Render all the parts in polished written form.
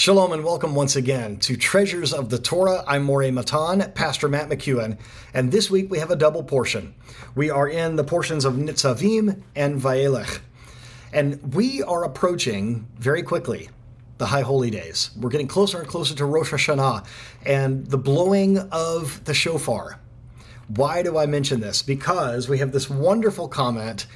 Shalom and welcome once again to Treasures of the Torah. I'm Moreh Matan, Pastor Matt McKeown, and this week we have a double portion. We are in the portions of Nitzavim-Vayeilech, and we are approaching very quickly the High Holy Days. We're getting closer and closer to Rosh Hashanah and the blowing of the shofar. Why do I mention this? Because we have this wonderful comment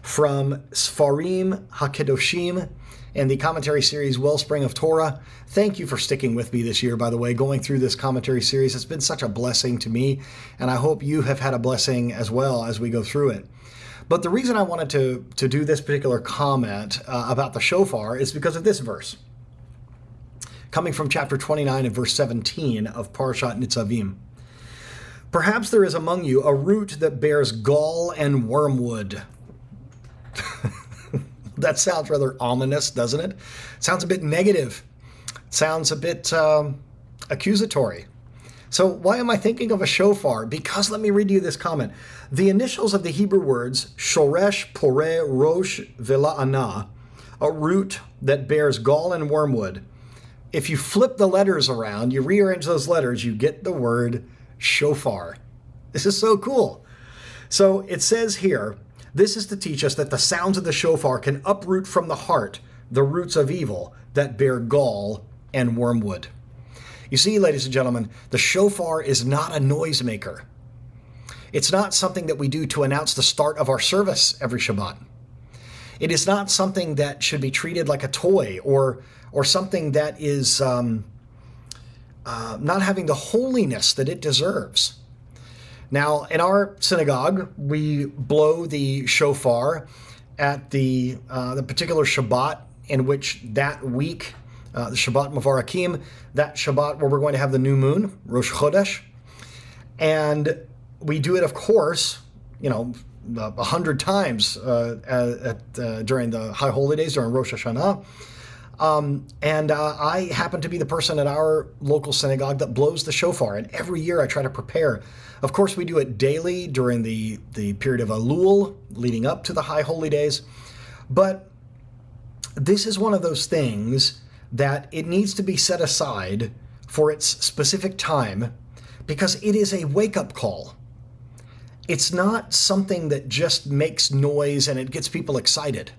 from Sfarim HaKedoshim and the commentary series Wellspring of Torah. Thank you for sticking with me this year, by the way, going through this commentary series. It's been such a blessing to me, and I hope you have had a blessing as well as we go through it. But the reason I wanted to do this particular comment about the shofar is because of this verse, coming from chapter 29 and verse 17 of Parashat Nitzavim. Perhaps there is among you a root that bears gall and wormwood. That sounds rather ominous, doesn't it? Sounds a bit negative. Sounds a bit accusatory. So why am I thinking of a shofar? Because let me read you this comment. The initials of the Hebrew words shoresh, poreh, rosh, vela'ana, a root that bears gall and wormwood. If you flip the letters around, you rearrange those letters, you get the word shofar. This is so cool. So it says here, this is to teach us that the sounds of the shofar can uproot from the heart the roots of evil that bear gall and wormwood. You see, ladies and gentlemen, the shofar is not a noisemaker. It's not something that we do to announce the start of our service every Shabbat. It is not something that should be treated like a toy or something that is not having the holiness that it deserves. Now, in our synagogue, we blow the shofar at the particular Shabbat in which that week, the Shabbat Mavarakim, that Shabbat where we're going to have the new moon, Rosh Chodesh. And we do it, of course, 100 times during the High Holy Days, during Rosh Hashanah. I happen to be the person at our local synagogue that blows the shofar, and every year I try to prepare. Of course, we do it daily during the period of Elul, leading up to the High Holy Days. But this is one of those things that it needs to be set aside for its specific time, because it is a wake-up call. It's not something that just makes noise and it gets people excited.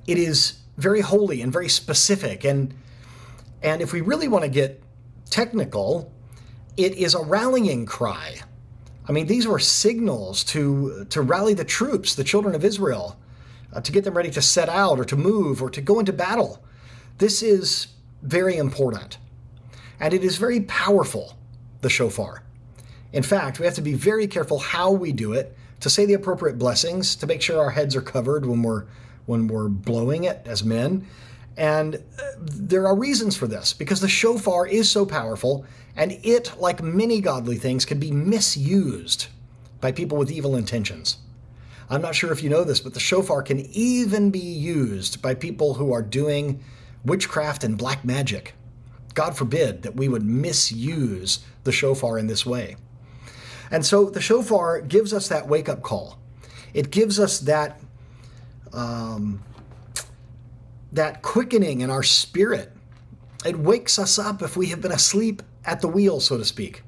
It is very holy and very specific, and if we really want to get technical, it is a rallying cry. I mean, these were signals to rally the troops, the children of Israel, to get them ready to set out or to move or to go into battle. This is very important, and it is very powerful, the shofar. In fact, we have to be very careful how we do it, to say the appropriate blessings, to make sure our heads are covered when we're blowing it as men. And there are reasons for this, because the shofar is so powerful, and it, like many godly things, can be misused by people with evil intentions. I'm not sure if you know this, but the shofar can even be used by people who are doing witchcraft and black magic. God forbid that we would misuse the shofar in this way. And so the shofar gives us that wake-up call. It gives us that quickening in our spirit. It wakes us up if we have been asleep at the wheel, so to speak.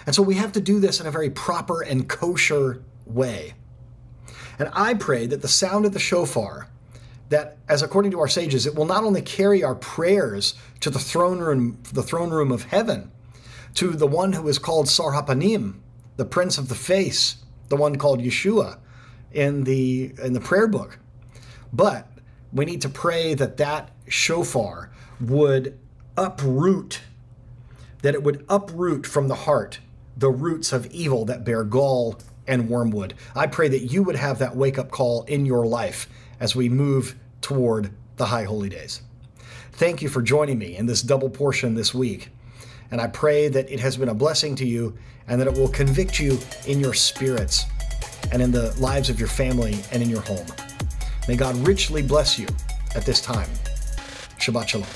And so we have to do this in a very proper and kosher way. And I pray that the sound of the shofar, that, as according to our sages, it will not only carry our prayers to the throne room of heaven, to the one who is called Sar HaPanim, the Prince of the Face, the one called Yeshua in the prayer book, but we need to pray that that shofar would uproot, that it would uproot from the heart the roots of evil that bear gall and wormwood. I pray that you would have that wake-up call in your life as we move toward the High Holy Days. Thank you for joining me in this double portion this week, and I pray that it has been a blessing to you and that it will convict you in your spirits and in the lives of your family and in your home. May God richly bless you at this time. Shabbat Shalom.